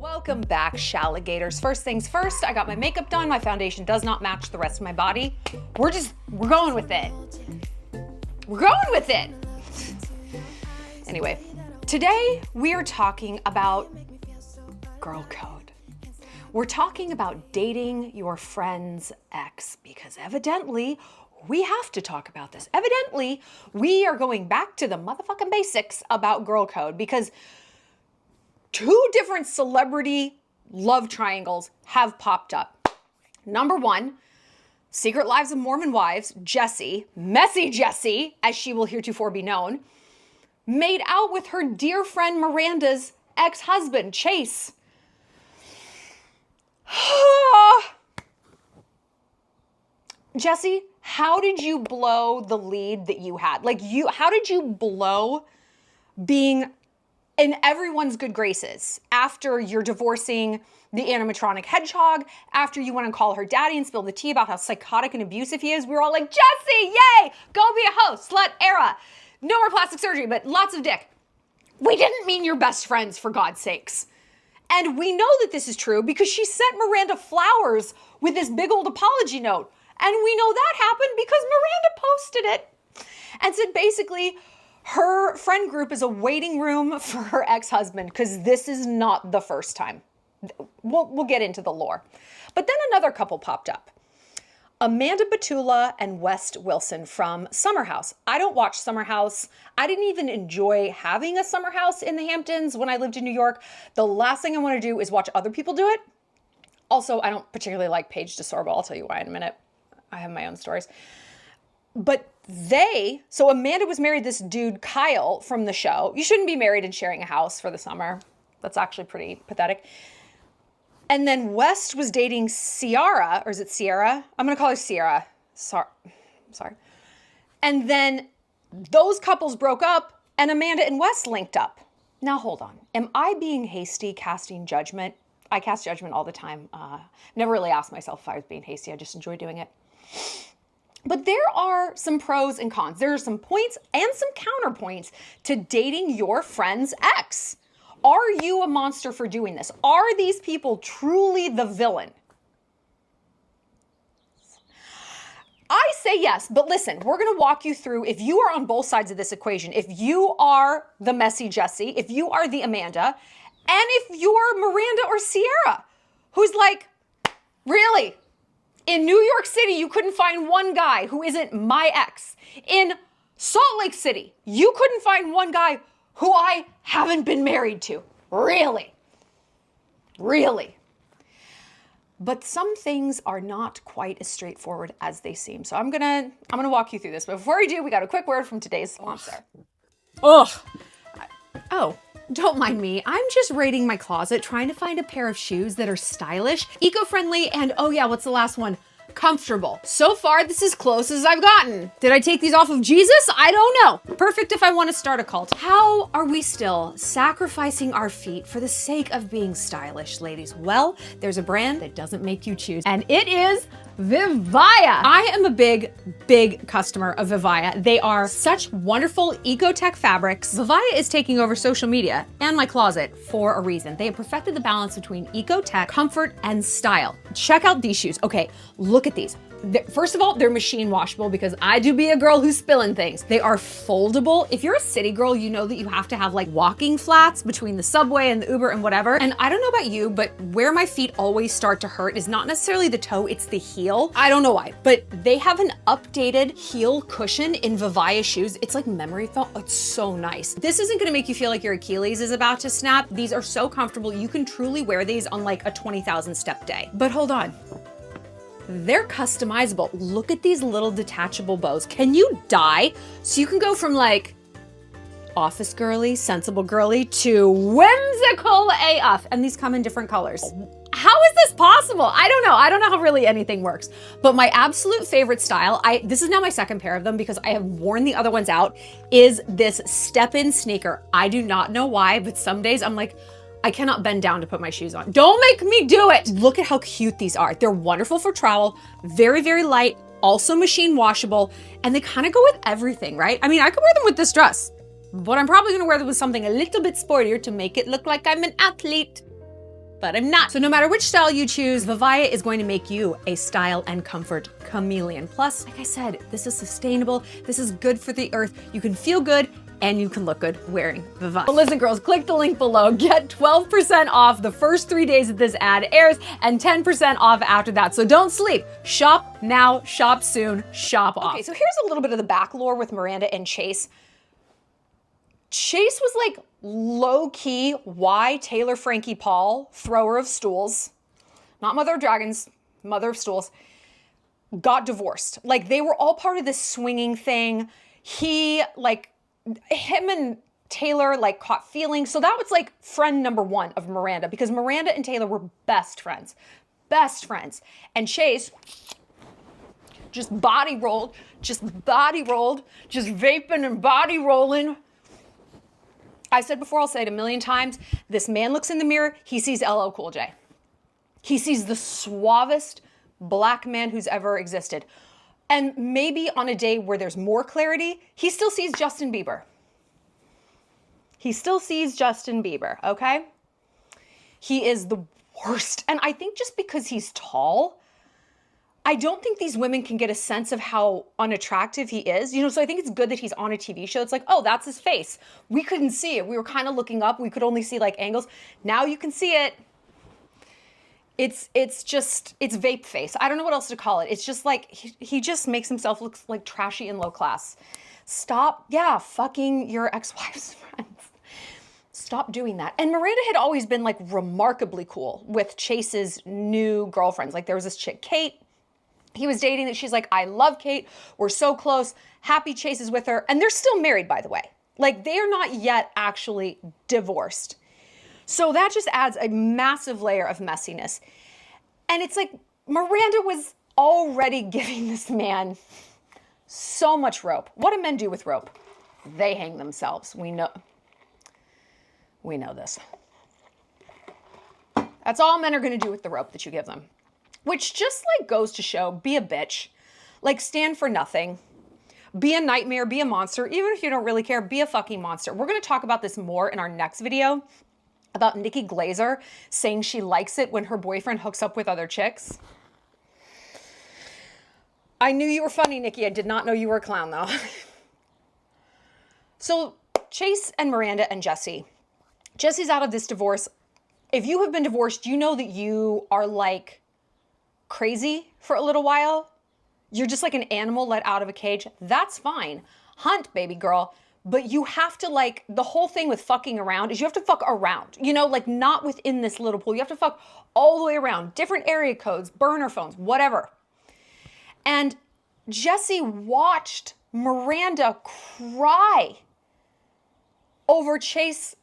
Welcome back, Shalligators. First things first, I got my makeup done. My foundation does not match the rest of my body. We're going with it. We're going with it. Anyway, today we are talking about girl code. We're talking about dating your friend's ex because evidently we have to talk about this. Evidently, we are going back to the motherfucking basics about girl code because two different celebrity love triangles have popped up. Number one, Secret Lives of Mormon Wives, Jesse, Messy Jesse, as she will heretofore be known, made out with her dear friend Miranda's ex-husband, Chase. Jesse, how did you blow the lead that you had? How did you blow being in everyone's good graces after you're divorcing the animatronic hedgehog, after you want to call her daddy and spill the tea about how psychotic and abusive he is? We were all like, Jesse, yay, go be a host, slut era. No more plastic surgery, but lots of dick. We didn't mean your best friends, for God's sakes. And we know that this is true because she sent Miranda flowers with this big old apology note. And we know that happened because Miranda posted it and said basically, her friend group is a waiting room for her ex-husband because this is not the first time. We'll get into the lore. But then another couple popped up. Amanda Batula and West Wilson from Summer House. I don't watch Summer House. I didn't even enjoy having a summer house in the Hamptons when I lived in New York. The last thing I want to do is watch other people do it. Also, I don't particularly like Paige DeSorbo. I'll tell you why in a minute. I have my own stories. But so Amanda was married to this dude, Kyle, from the show. You shouldn't be married and sharing a house for the summer. That's actually pretty pathetic. And then West was dating Ciara, or is it Sierra? I'm going to call her Sierra. Sorry. And then those couples broke up and Amanda and West linked up. Now, hold on. Am I being hasty casting judgment? I cast judgment all the time. Never really asked myself if I was being hasty. I just enjoy doing it. But there are some pros and cons. There are some points and some counterpoints to dating your friend's ex. Are you a monster for doing this? Are these people truly the villain? I say yes, but listen, we're going to walk you through if you are on both sides of this equation. If you are the messy Jesse, if you are the Amanda, and if you're Miranda or Sierra, who's like, really? In New York City, you couldn't find one guy who isn't my ex. In Salt Lake City, you couldn't find one guy who I haven't been married to. Really? Really? But some things are not quite as straightforward as they seem. So I'm gonna walk you through this. But before we do, we got a quick word from today's sponsor. Oh, don't mind me. I'm just raiding my closet, trying to find a pair of shoes that are stylish, eco-friendly, and oh yeah, what's the last one? Comfortable. So far, this is close as I've gotten. Did I take these off of Jesus? I don't know. Perfect if I want to start a cult. How are we still sacrificing our feet for the sake of being stylish, ladies? Well, there's a brand that doesn't make you choose, and it is Vivaya. I am a big customer of Vivaya. They are such wonderful eco-tech fabrics. Vivaya is taking over social media and my closet for a reason. They have perfected the balance between eco-tech, comfort, and style. Check out these shoes. Okay, look at these. First of all, they're machine washable because I do be a girl who's spilling things. They are foldable. If you're a city girl, you know that you have to have like walking flats between the subway and the Uber and whatever. And I don't know about you, but where my feet always start to hurt is not necessarily the toe, it's the heel. I don't know why, but they have an updated heel cushion in Vivaya shoes. It's like memory foam. It's so nice. This isn't gonna make you feel like your Achilles is about to snap. These are so comfortable. You can truly wear these on like a 20,000 step day. But hold on. They're customizable. Look at these little detachable bows. Can you die? So you can go from like office girly, sensible girly to whimsical AF. And these come in different colors. How is this possible? I don't know. I don't know how really anything works. But my absolute favorite style, this is now my second pair of them because I have worn the other ones out, is this step-in sneaker. I do not know why, but some days I'm like, I cannot bend down to put my shoes on. Don't make me do it. Look at how cute these are. They're wonderful for travel, very, very light, also machine washable, and they kind of go with everything, right? I mean, I could wear them with this dress, but I'm probably gonna wear them with something a little bit sportier to make it look like I'm an athlete. but I'm not. So no matter which style you choose, Vivaya is going to make you a style and comfort chameleon. Plus, like I said, this is sustainable. This is good for the earth. You can feel good and you can look good wearing Vivaya. Well, listen, girls, click the link below. Get 12% off the first 3 days that this ad airs and 10% off after that. So don't sleep. Shop now, shop soon, shop off. Okay, so here's a little bit of the back lore with Miranda and Chase. Chase was like low-key why Taylor Frankie Paul, thrower of stools, not mother of dragons, mother of stools, got divorced. Like they were all part of this swinging thing. Him and Taylor like caught feelings. So that was like friend number one of Miranda, because Miranda and Taylor were best friends. And Chase just body rolled, just vaping and body rolling. I said before, I'll say it a million times. This man looks in the mirror, he sees LL Cool J. He sees the suavest black man who's ever existed. And maybe on a day where there's more clarity, he still sees Justin Bieber. Okay? He is the worst. And I think just because he's tall, I don't think these women can get a sense of how unattractive he is. So I think it's good that he's on a TV show. It's like, oh, that's his face. We couldn't see it. We were kind of looking up. We could only see like angles. Now you can see it. It's vape face. I don't know what else to call it. It's just like, he just makes himself look like trashy and low class. Stop, fucking your ex-wife's friends. Stop doing that. And Miranda had always been like remarkably cool with Chase's new girlfriends. Like there was this chick, Kate, he was dating that she's like, I love Kate. We're so close. Happy Chase is with her. And they're still married, by the way. Like they are not yet actually divorced. So that just adds a massive layer of messiness. And it's like Miranda was already giving this man so much rope. What do men do with rope? They hang themselves. We know this. That's all men are going to do with the rope that you give them. Which just like goes to show, be a bitch. Like stand for nothing. Be a nightmare, be a monster. Even if you don't really care, be a fucking monster. We're going to talk about this more in our next video. About Nikki Glazer saying she likes it when her boyfriend hooks up with other chicks. I knew you were funny, Nikki. I did not know you were a clown, though. So Chase and Miranda and Jesse. Jesse's out of this divorce. If you have been divorced, you know that you are like crazy for a little while. You're just like an animal let out of a cage. That's fine. Hunt, baby girl. But you have to like, the whole thing with fucking around is you have to fuck around, like not within this little pool. You have to fuck all the way around, different area codes, burner phones, whatever. And Jesse watched Miranda cry over Chase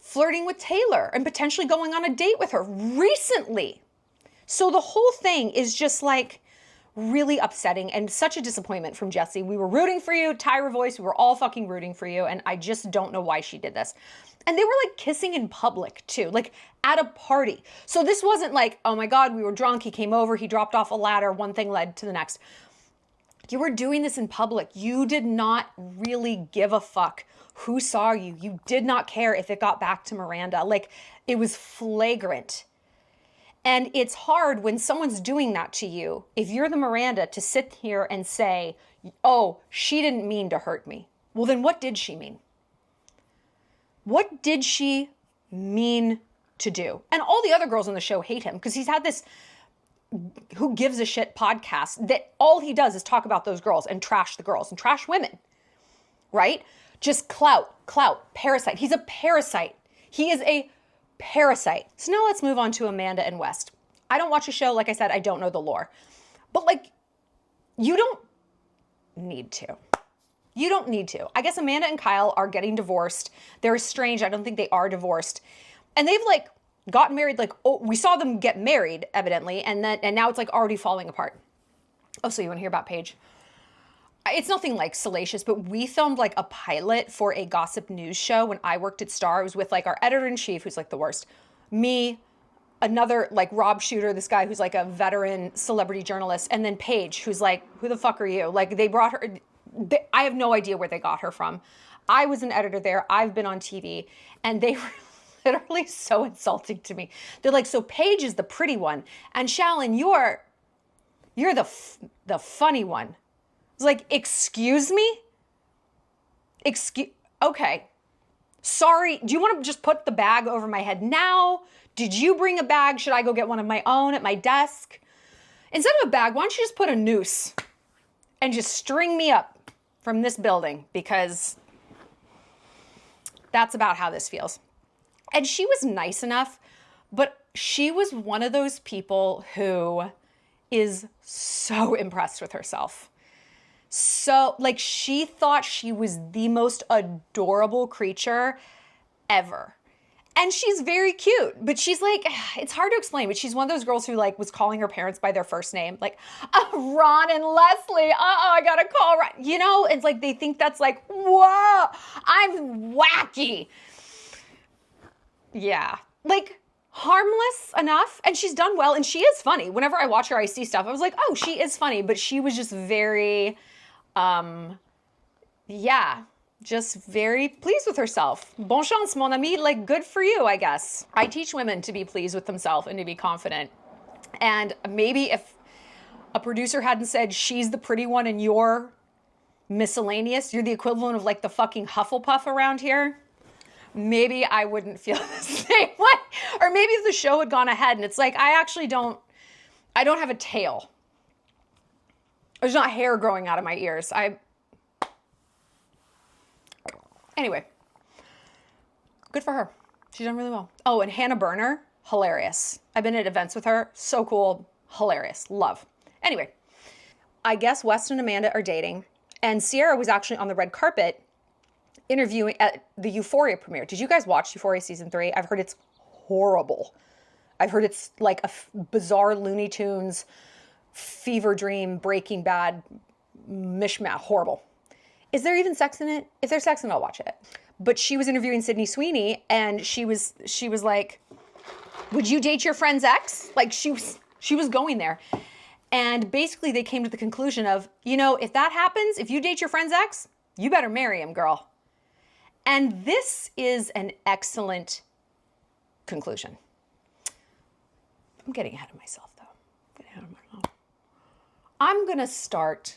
flirting with Taylor and potentially going on a date with her recently. So the whole thing is just like, really upsetting and such a disappointment from Jesse. We were rooting for you, Tyra voice. We were all fucking rooting for you. And I just don't know why she did this. And they were like kissing in public too, like at a party. So this wasn't like, oh my God, we were drunk. He came over, he dropped off a ladder. One thing led to the next. You were doing this in public. You did not really give a fuck who saw you. You did not care if it got back to Miranda. Like it was flagrant. And it's hard when someone's doing that to you, if you're the Miranda, to sit here and say, oh, she didn't mean to hurt me. Well, then what did she mean? What did she mean to do? And all the other girls on the show hate him because he's had this Who Gives a Shit podcast that all he does is talk about those girls and trash the girls and trash women, right? Just clout, parasite. He's a parasite. He is a parasite. So now let's move on to Amanda and West. I don't watch a show. Like I said, I don't know the lore. But like, you don't need to. You don't need to. I guess Amanda and Kyle are getting divorced. They're estranged. I don't think they are divorced. And they've like gotten married. Like, oh, we saw them get married evidently. And now it's like already falling apart. Oh, so you want to hear about Paige? It's nothing like salacious, but we filmed like a pilot for a gossip news show when I worked at Star. It was with like our editor-in-chief, who's like the worst, me, another like Rob Shooter, this guy who's like a veteran celebrity journalist, and then Paige, who's like, who the fuck are you? Like they brought her, I have no idea where they got her from. I was an editor there. I've been on TV, and they were literally so insulting to me. They're like, so Paige is the pretty one, and Shallon, you're the funny one. I was like, excuse me? Okay. Sorry, do you want to just put the bag over my head now? Did you bring a bag? Should I go get one of my own at my desk? Instead of a bag, why don't you just put a noose and just string me up from this building, because that's about how this feels. And she was nice enough, but she was one of those people who is so impressed with herself. So, like, she thought she was the most adorable creature ever. And she's very cute, but she's like, it's hard to explain, but she's one of those girls who like was calling her parents by their first name. Like, Ron and Leslie, I gotta call Ron. You know, it's like they think that's like, whoa, I'm wacky. Yeah, like harmless enough, and she's done well, and she is funny. Whenever I watch her, I see stuff, I was like, oh, she is funny, but she was just very, yeah, just very pleased with herself. Bon chance, mon ami, like good for you, I guess. I teach women to be pleased with themselves and to be confident. And maybe if a producer hadn't said, she's the pretty one and you're miscellaneous, you're the equivalent of like the fucking Hufflepuff around here, maybe I wouldn't feel the same way. Or maybe if the show had gone ahead and it's like, I don't have a tail. There's not hair growing out of my ears. Anyway, good for her. She's done really well. Oh, and Hannah Berner, hilarious. I've been at events with her. So cool. Hilarious. Love. Anyway, I guess West and Amanda are dating. And Sierra was actually on the red carpet interviewing at the Euphoria premiere. Did you guys watch Euphoria season 3? I've heard it's horrible. I've heard it's like a bizarre Looney Tunes, fever dream, Breaking Bad, mishmash. Horrible. Is there even sex in it? If there's sex in it, I'll watch it. But she was interviewing Sydney Sweeney, and she was like, would you date your friend's ex? Like she was going there. And basically they came to the conclusion of, you know, if that happens, if you date your friend's ex, you better marry him, girl. And this is an excellent conclusion. I'm getting ahead of myself, though. I'm going to start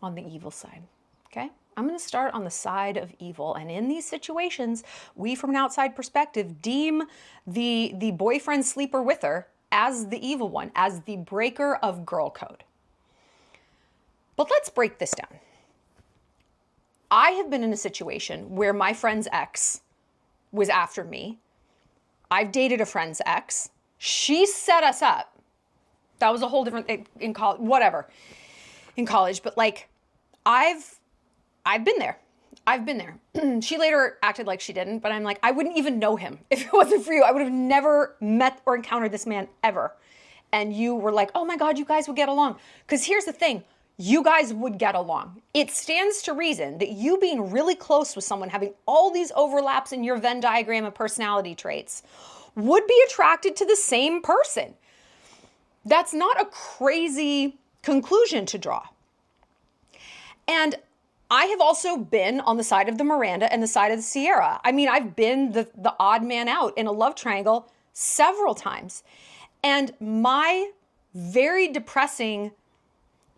on the evil side, okay? I'm going to start on the side of evil. And in these situations, we, from an outside perspective, deem the boyfriend sleeper with her as the evil one, as the breaker of girl code. But let's break this down. I have been in a situation where my friend's ex was after me. I've dated a friend's ex. She set us up. That was a whole different in college, whatever, in college. But like, I've been there. I've been there. She later acted like she didn't, but I'm like, I wouldn't even know him if it wasn't for you. I would have never met or encountered this man ever. And you were like, oh my God, you guys would get along. Because here's the thing. You guys would get along. It stands to reason that you being really close with someone, having all these overlaps in your Venn diagram of personality traits, would be attracted to the same person. That's not a crazy conclusion to draw. And I have also been on the side of the Miranda and the side of the Sierra. I mean, I've been the odd man out in a love triangle several times. And my very depressing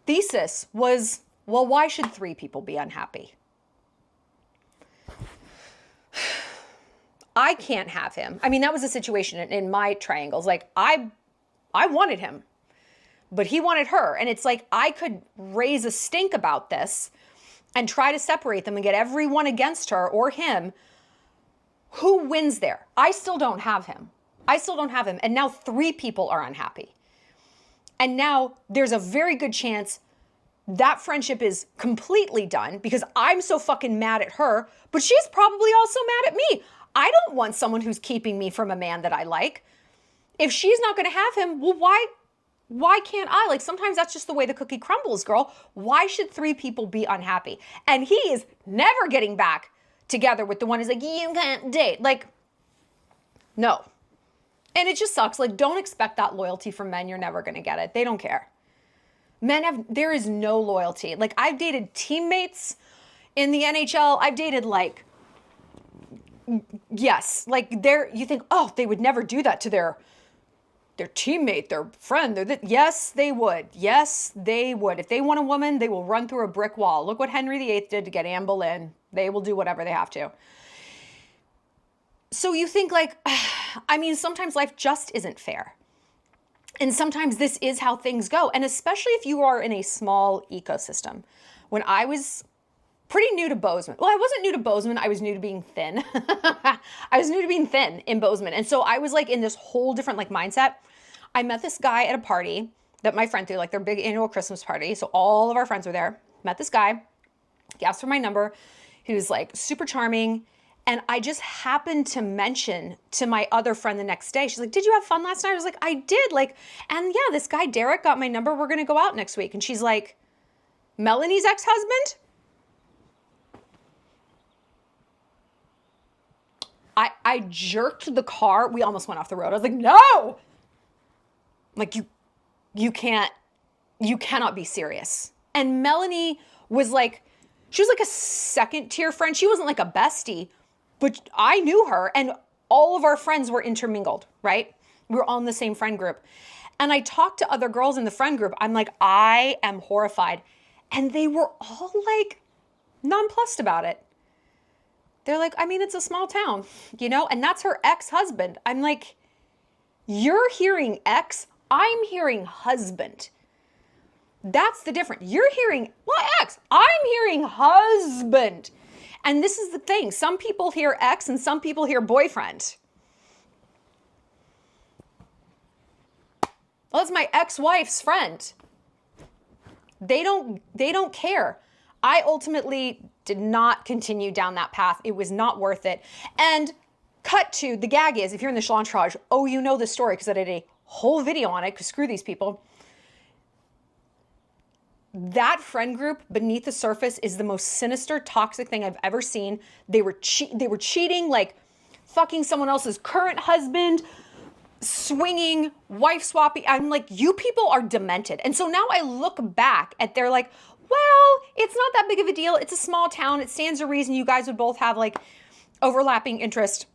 thesis was, well, why should 3 people be unhappy? I can't have him. I mean, that was a situation in my triangles. Like, I wanted him, but he wanted her. And it's like, I could raise a stink about this and try to separate them and get everyone against her or him. Who wins there? I still don't have him. And now 3 people are unhappy. And now there's a very good chance that friendship is completely done because I'm so fucking mad at her, but she's probably also mad at me. I don't want someone who's keeping me from a man that I like. If she's not going to have him, well, why can't I? Like, sometimes that's just the way the cookie crumbles, girl. Why should 3 people be unhappy? And he is never getting back together with the one who's like, you can't date. Like, no. And it just sucks. Like, don't expect that loyalty from men. You're never going to get it. They don't care. There is no loyalty. Like, I've dated teammates in the NHL. I've dated like Yes, like you think, oh, they would never do that to their teammate, their friend. Yes, they would. Yes, they would. If they want a woman, they will run through a brick wall. Look what Henry VIII did to get Anne Boleyn. They will do whatever they have to. So you think like, I mean, sometimes life just isn't fair. And sometimes this is how things go. And especially if you are in a small ecosystem. When I was pretty new to Bozeman. Well, I wasn't new to Bozeman. I was new to being thin. I was new to being thin in Bozeman. And so I was like in this whole different like mindset. I met this guy at a party that my friend threw, like their big annual Christmas party. So all of our friends were there. Met this guy. He asked for my number. He was like super charming. And I just happened to mention to my other friend the next day, she's like, did you have fun last night? I was like, I did. Like, and yeah, this guy, Derek, got my number. We're going to go out next week. And she's like, Melanie's ex-husband? I jerked the car. We almost went off the road. I was like, no. Like, you cannot be serious. And Melanie was like, she was like a second tier friend. She wasn't like a bestie, but I knew her and all of our friends were intermingled, right? We were all in the same friend group. And I talked to other girls in the friend group. I'm like, I am horrified. And they were all like nonplussed about it. They're like, I mean, it's a small town, you know, and that's her ex-husband. I'm like, you're hearing ex, I'm hearing husband. That's the difference. You're hearing, well, ex, I'm hearing husband. And this is the thing. Some people hear ex and some people hear boyfriend. Well, it's my ex-wife's friend. They don't care. I ultimately did not continue down that path. It was not worth it. And cut to, the gag is, if you're in the Shallon entourage, oh, you know the story because I did a whole video on it because screw these people. That friend group beneath the surface is the most sinister, toxic thing I've ever seen. They were cheating, like fucking someone else's current husband, swinging, wife swapping. I'm like, you people are demented. And so now I look back at their like, well, it's not that big of a deal. It's a small town. It stands to reason you guys would both have like overlapping interest.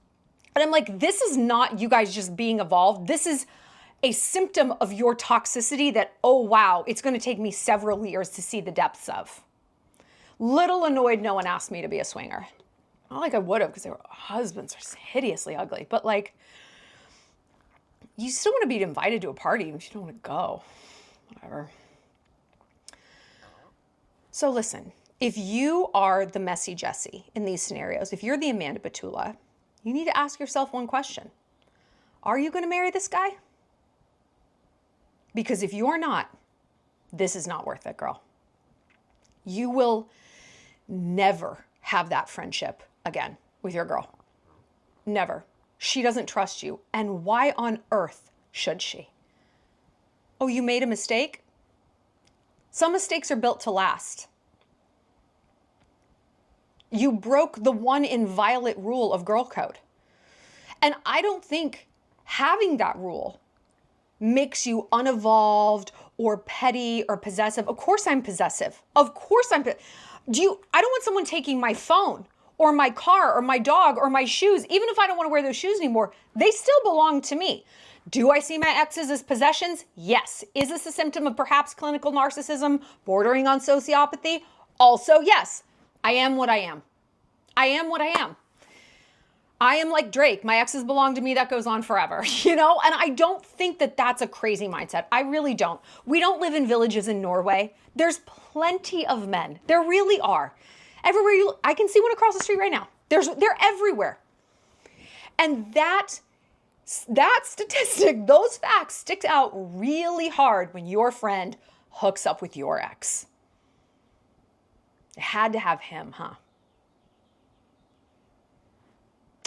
But I'm like, this is not you guys just being evolved. This is a symptom of your toxicity that, oh, wow, it's going to take me several years to see the depths of. Little annoyed no one asked me to be a swinger. Not like I would have because their husbands are hideously ugly. But like, you still want to be invited to a party if you don't want to go. Whatever. So listen, if you are the messy Jesse in these scenarios, if you're the Amanda Batula, you need to ask yourself one question. Are you going to marry this guy? Because if you're not, this is not worth it, girl. You will never have that friendship again with your girl. Never. She doesn't trust you. And why on earth should she? Oh, you made a mistake? Some mistakes are built to last. You broke the one inviolate rule of girl code. And I don't think having that rule makes you unevolved or petty or possessive. Of course I'm possessive. Of course I don't want someone taking my phone or my car or my dog or my shoes. Even if I don't want to wear those shoes anymore, they still belong to me. Do I see my exes as possessions? Yes. Is this a symptom of perhaps clinical narcissism bordering on sociopathy? Also, yes. I am what I am. I am what I am. I am like Drake. My exes belong to me. That goes on forever, you know? And I don't think that that's a crazy mindset. I really don't. We don't live in villages in Norway. There's plenty of men. There really are. Everywhere you look, I can see one across the street right now. They're everywhere. And that statistic, those facts stick out really hard when your friend hooks up with your ex. It had to have him, huh?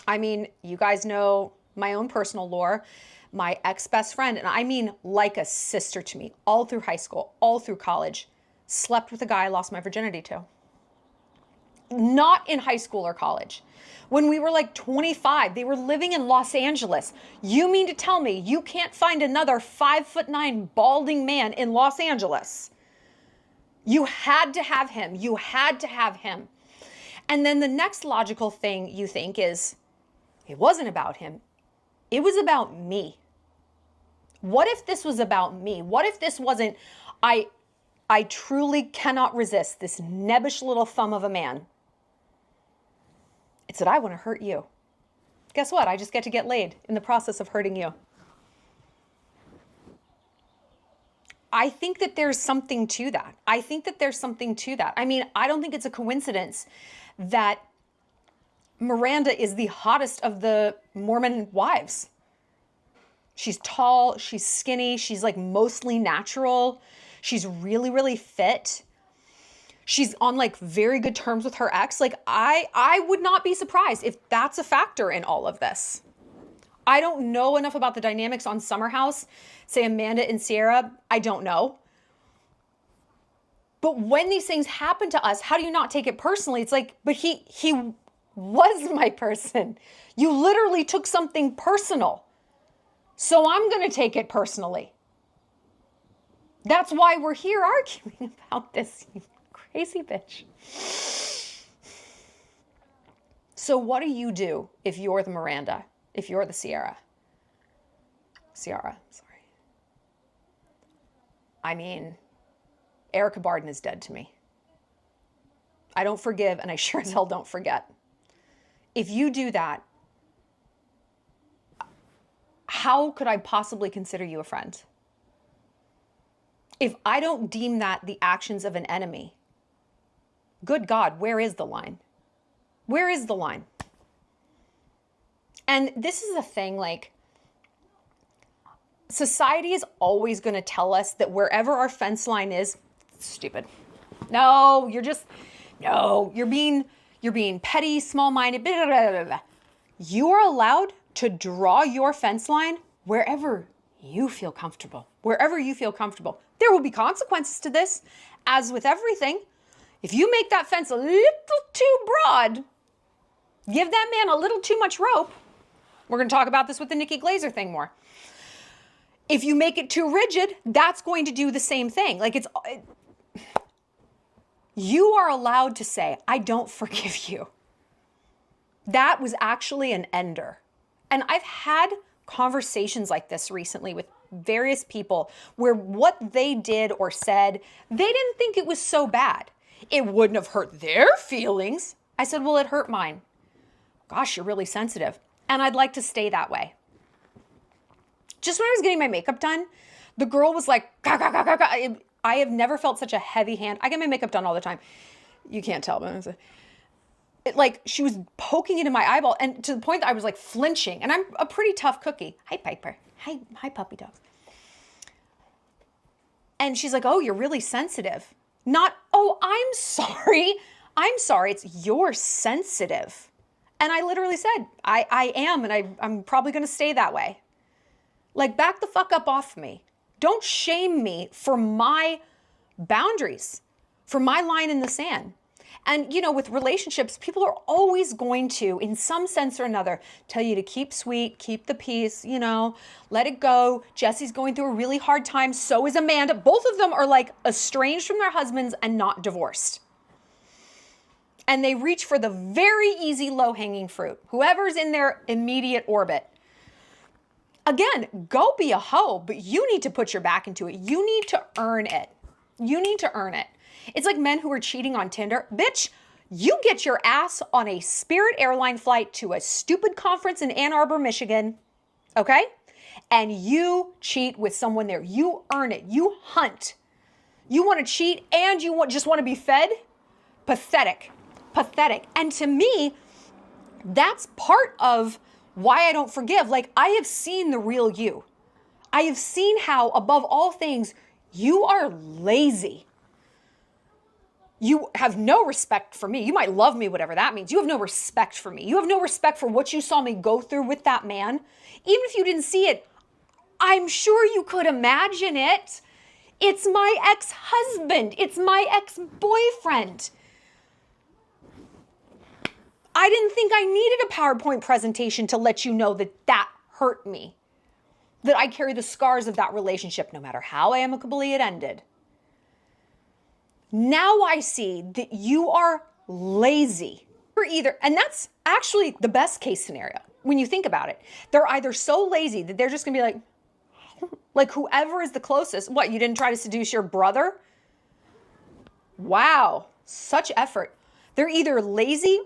I mean, you guys know my own personal lore. My ex-best friend, and I mean like a sister to me, all through high school, all through college, slept with a guy I lost my virginity to. Not in high school or college. When we were like 25, they were living in Los Angeles. You mean to tell me you can't find another 5'9" balding man in Los Angeles? You had to have him. You had to have him. And then the next logical thing you think is, It wasn't about him. It was about me. What if this was about me? What if this wasn't, I truly cannot resist this nebbish little thumb of a man. It's that I want to hurt you. Guess what? I just get to get laid in the process of hurting you. I think that there's something to that. I think that there's something to that. I mean, I don't think it's a coincidence that Miranda is the hottest of the Mormon wives. She's tall, she's skinny, she's like mostly natural. She's really, really fit. She's on like very good terms with her ex. Like I would not be surprised if that's a factor in all of this. I don't know enough about the dynamics on Summer House, say Amanda and Sierra, I don't know. But when these things happen to us, how do you not take it personally? It's like, but he was my person. You literally took something personal. So I'm going to take it personally. That's why we're here arguing about this, you crazy bitch. So what do you do if you're the Miranda? If you're the Sierra, sorry. I mean, Erica Barden is dead to me. I don't forgive, and I sure as hell don't forget. If you do that, how could I possibly consider you a friend? If I don't deem that the actions of an enemy, good God, where is the line? Where is the line? And this is the thing, like, society is always going to tell us that wherever our fence line is, stupid. No, you're being petty, small-minded, blah, blah, blah, blah. You are allowed to draw your fence line wherever you feel comfortable. Wherever you feel comfortable. There will be consequences to this, as with everything. If you make that fence a little too broad, give that man a little too much rope. We're going to talk about this with the Nikki Glaser thing more. If you make it too rigid, that's going to do the same thing. Like you are allowed to say, I don't forgive you. That was actually an ender. And I've had conversations like this recently with various people where what they did or said, they didn't think it was so bad. It wouldn't have hurt their feelings. I said, well, it hurt mine. Gosh, you're really sensitive. And I'd like to stay that way. Just when I was getting my makeup done, the girl was like, gah, gah, gah, gah, gah. I have never felt such a heavy hand. I get my makeup done all the time. You can't tell, but like she was poking into my eyeball, and to the point that I was like flinching. And I'm a pretty tough cookie. Hi, Piper. Hi, puppy dog. And she's like, oh, you're really sensitive. Not, oh, I'm sorry. It's you're sensitive. And I literally said, I am, and I'm probably going to stay that way. Like, back the fuck up off me. Don't shame me for my boundaries, for my line in the sand. And, you know, with relationships, people are always going to, in some sense or another, tell you to keep sweet, keep the peace, you know, let it go. Jesse's going through a really hard time. So is Amanda. Both of them are like estranged from their husbands and not divorced. And they reach for the very easy low-hanging fruit. Whoever's in their immediate orbit. Again, go be a hoe, but you need to put your back into it. You need to earn it. You need to earn it. It's like men who are cheating on Tinder. Bitch, you get your ass on a Spirit airline flight to a stupid conference in Ann Arbor, Michigan, okay? And you cheat with someone there. You earn it. You hunt. You want to cheat and you just want to be fed? Pathetic. Pathetic. And to me, that's part of why I don't forgive. Like, I have seen the real you. I have seen how, above all things, you are lazy. You have no respect for me. You might love me, whatever that means. You have no respect for me. You have no respect for what you saw me go through with that man. Even if you didn't see it, I'm sure you could imagine it. It's my ex-husband. It's my ex-boyfriend. I didn't think I needed a PowerPoint presentation to let you know that that hurt me. That I carry the scars of that relationship, no matter how amicably it ended. Now I see that you are lazy. Or either, and that's actually the best case scenario. when you think about it. They're either so lazy that they're just gonna be like whoever is the closest. What, you didn't try to seduce your brother? Wow, such effort. They're either lazy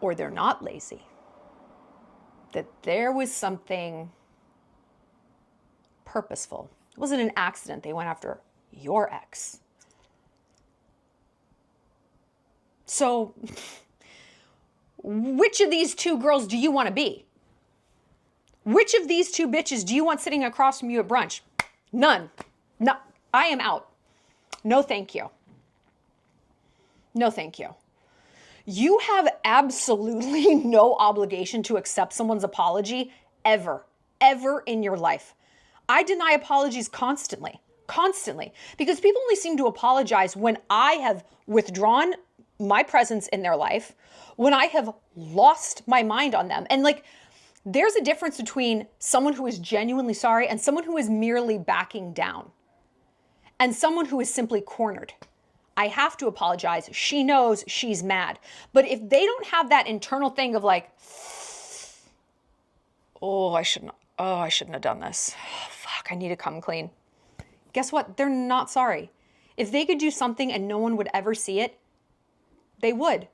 or they're not lazy. That there was something purposeful. It wasn't an accident they went after your ex. So, which of these two girls do you want to be? Which of these two bitches do you want sitting across from you at brunch? None. No, I am out. No, thank you. No, thank you. You have absolutely no obligation to accept someone's apology ever in your life. I deny apologies constantly, because people only seem to apologize when I have withdrawn my presence in their life, when I have lost my mind on them. And like, there's a difference between someone who is genuinely sorry and someone who is merely backing down, and someone who is simply cornered. I have to apologize. She knows she's mad. But if they don't have that internal thing of like, I shouldn't have done this. Fuck, I need to come clean. Guess what? They're not sorry. If they could do something and no one would ever see it, they would.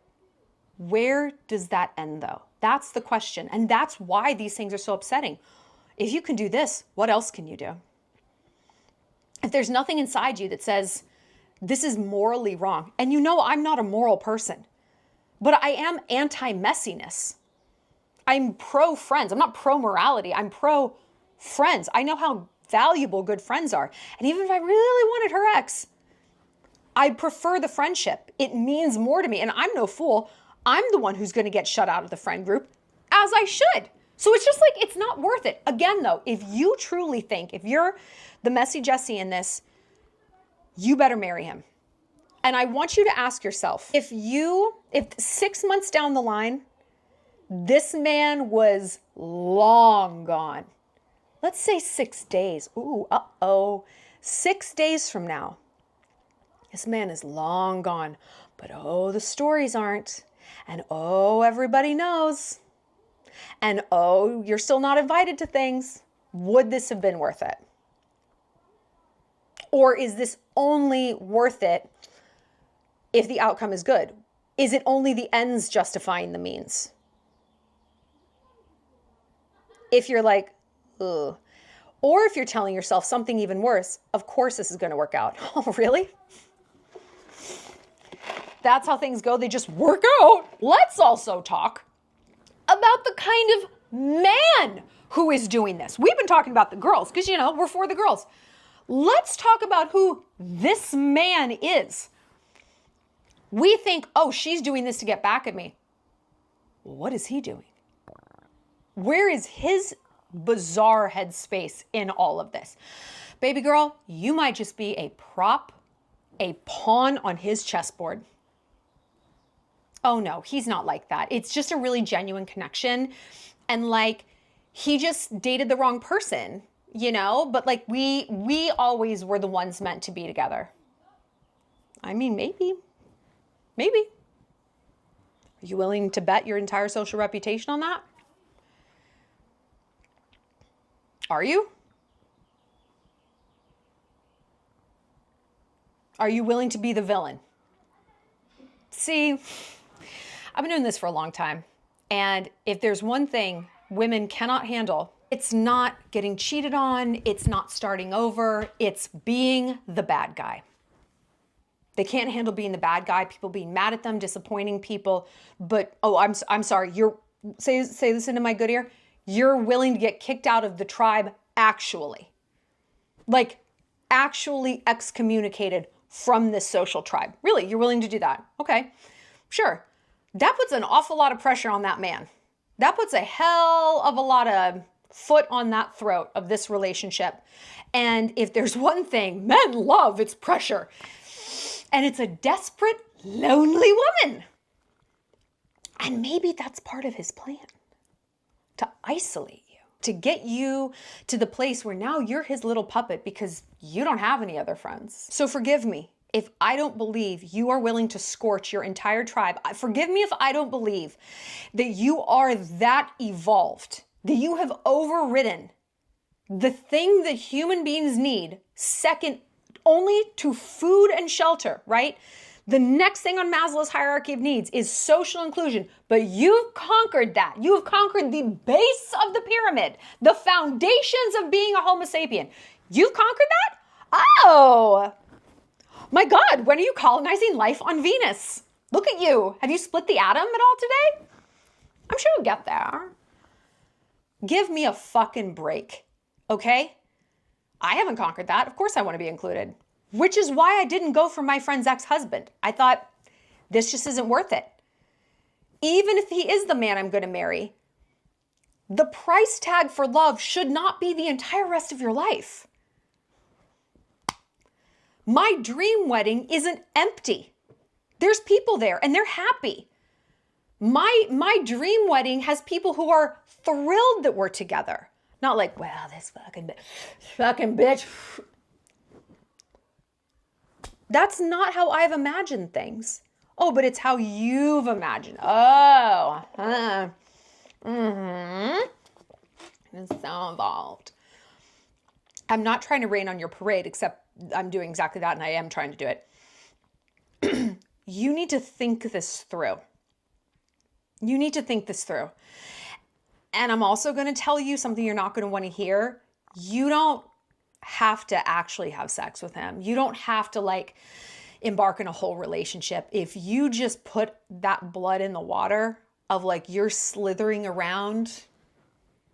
Where does that end though? That's the question. And that's why these things are so upsetting. If you can do this, what else can you do? If there's nothing inside you that says, this is morally wrong. And you know I'm not a moral person, but I am anti-messiness. I'm pro-friends. I'm not pro-morality. I'm pro-friends. I know how valuable good friends are. And even if I really wanted her ex, I prefer the friendship. It means more to me. And I'm no fool. I'm the one who's going to get shut out of the friend group, as I should. So it's just like, it's not worth it. Again, though, if you truly think, if you're the messy Jesse in this, you better marry him. And I want you to ask yourself, if 6 months down the line, this man was long gone, let's say 6 days. 6 days from now, this man is long gone, but the stories aren't. And everybody knows. And you're still not invited to things. Would this have been worth it? Or is this only worth it if the outcome is good? Is it only the ends justifying the means? If you're like, ugh. Or if you're telling yourself something even worse, of course this is going to work out. Oh, really? That's how things go. They just work out. Let's also talk about the kind of man who is doing this. We've been talking about the girls because, we're for the girls. Let's talk about who this man is. We think, she's doing this to get back at me. What is he doing? Where is his bizarre headspace in all of this? Baby girl, you might just be a prop, a pawn on his chessboard. Oh no, he's not like that. It's just a really genuine connection. And like, he just dated the wrong person, but like we always were the ones meant to be together. I mean, maybe. Are you willing to bet your entire social reputation on that? Are you? Are you willing to be the villain? See, I've been doing this for a long time. And if there's one thing women cannot handle, it's not getting cheated on. It's not starting over. It's being the bad guy. They can't handle being the bad guy, people being mad at them, disappointing people. But, I'm sorry. Say this into my good ear. You're willing to get kicked out of the tribe actually. Like, actually excommunicated from this social tribe. Really, you're willing to do that? Okay, sure. That puts an awful lot of pressure on that man. That puts a hell of a lot of foot on that throat of this relationship. And if there's one thing men love, it's pressure. And it's a desperate, lonely woman. And maybe that's part of his plan. To isolate you. To get you to the place where now you're his little puppet because you don't have any other friends. So forgive me if I don't believe you are willing to scorch your entire tribe, forgive me if I don't believe that you are that evolved, that you have overridden the thing that human beings need, second only to food and shelter, right? The next thing on Maslow's hierarchy of needs is social inclusion, but you've conquered that. You have conquered the base of the pyramid, the foundations of being a Homo sapien. You've conquered that? Oh, my God, when are you colonizing life on Venus? Look at you. Have you split the atom at all today? I'm sure you'll get there. Give me a fucking break, okay? I haven't conquered that. Of course I want to be included. Which is why I didn't go for my friend's ex-husband. I thought, this just isn't worth it. Even if he is the man I'm going to marry, the price tag for love should not be the entire rest of your life. My dream wedding isn't empty. There's people there and they're happy. My dream wedding has people who are thrilled that we're together. Not like, well, this fucking bitch. That's not how I've imagined things. Oh, but it's how you've imagined. Oh, It's so involved. I'm not trying to rain on your parade, except I'm doing exactly that, and I am trying to do it. You need to think this through. You need to think this through. And I'm also going to tell you something you're not going to want to hear. You don't have to actually have sex with him. You don't have to like embark in a whole relationship. If you just put that blood in the water of like you're slithering around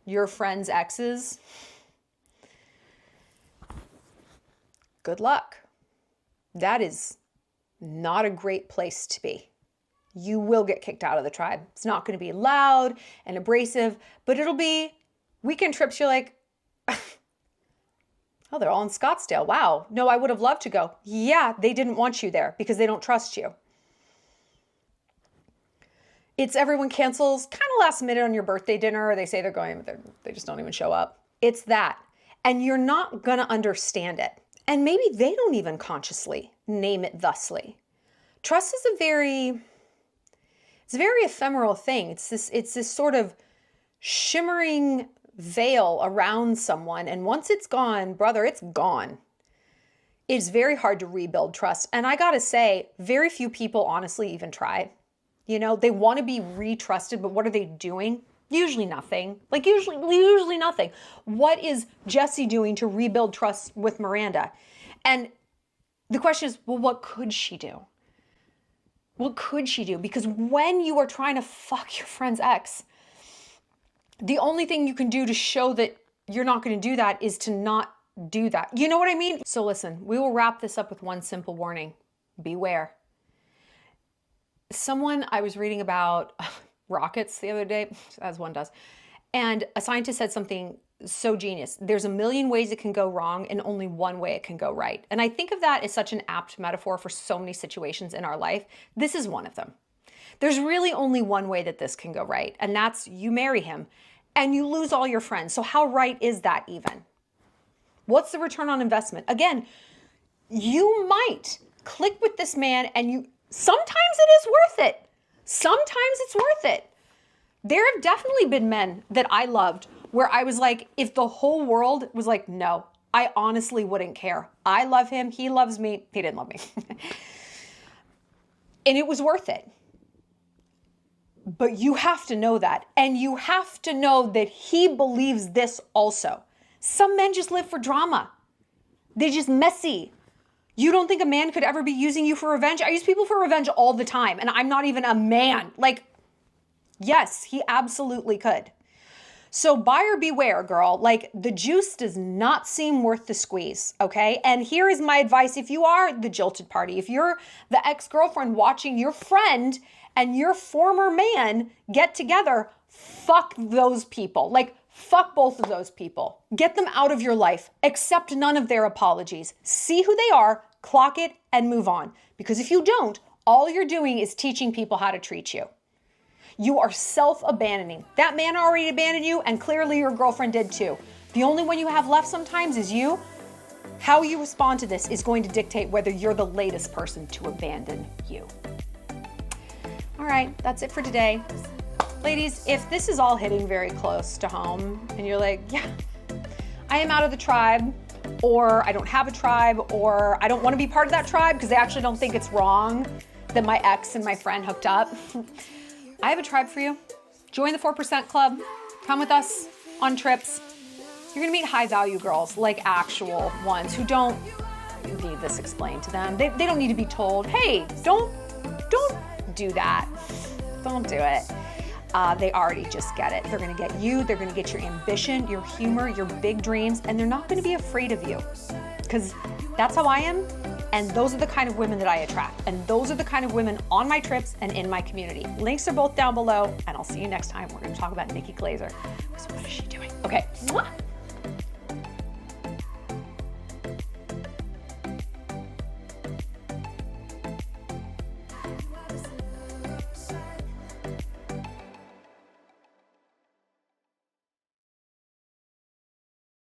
your friend's exes, good luck. That is not a great place to be. You will get kicked out of the tribe. It's not going to be loud and abrasive, but it'll be weekend trips. You're like, oh, they're all in Scottsdale. Wow. No, I would have loved to go. Yeah, they didn't want you there because they don't trust you. It's everyone cancels kind of last minute on your birthday dinner, or they say they're going, but they just don't even show up. It's that. And you're not going to understand it. And maybe they don't even consciously name it thusly. Trust is a very ephemeral thing. It's this sort of shimmering veil around someone. And once it's gone, brother, it's gone. It's very hard to rebuild trust. And I gotta say, very few people honestly even try. You know, they want to be retrusted, but what are they doing? Usually nothing. Like usually nothing. What is Jesse doing to rebuild trust with Miranda? And the question is, well, what could she do? What could she do? Because when you are trying to fuck your friend's ex, the only thing you can do to show that you're not going to do that is to not do that. You know what I mean? So listen, we will wrap this up with one simple warning. Beware. Someone I was reading about rockets the other day, as one does, and a scientist said something so genius. There's a million ways it can go wrong and only one way it can go right. And I think of that as such an apt metaphor for so many situations in our life. This is one of them. There's really only one way that this can go right, and that's you marry him and you lose all your friends. So how right is that even? What's the return on investment? Again, you might click with this man and sometimes it is worth it. Sometimes it's worth it. There have definitely been men that I loved where I was like, if the whole world was like, no, I honestly wouldn't care. I love him. He loves me. He didn't love me. And it was worth it. But you have to know that. And you have to know that he believes this also. Some men just live for drama. They're just messy. You don't think a man could ever be using you for revenge? I use people for revenge all the time. And I'm not even a man. Like, yes, he absolutely could. So buyer beware, girl. Like, the juice does not seem worth the squeeze, okay? And here is my advice. If you are the jilted party, if you're the ex-girlfriend watching your friend and your former man get together, fuck those people. Like, fuck both of those people. Get them out of your life. Accept none of their apologies. See who they are, clock it, and move on. Because if you don't, all you're doing is teaching people how to treat you. You are self-abandoning. That man already abandoned you, and clearly your girlfriend did too. The only one you have left sometimes is you. How you respond to this is going to dictate whether you're the latest person to abandon you. All right, that's it for today. Ladies, if this is all hitting very close to home and you're like, yeah, I am out of the tribe, or I don't have a tribe, or I don't want to be part of that tribe because I actually don't think it's wrong that my ex and my friend hooked up, I have a tribe for you. Join the 4% Club. Come with us on trips. You're gonna meet high value girls, like actual ones who don't need this explained to them. They don't need to be told, hey, don't do that. Don't do it. They already just get it. They're gonna get you, they're gonna get your ambition, your humor, your big dreams, and they're not gonna be afraid of you. Because that's how I am, and those are the kind of women that I attract. And those are the kind of women on my trips and in my community. Links are both down below, and I'll see you next time. We're gonna talk about Nikki Glaser. So what is she doing? Okay. Mwah.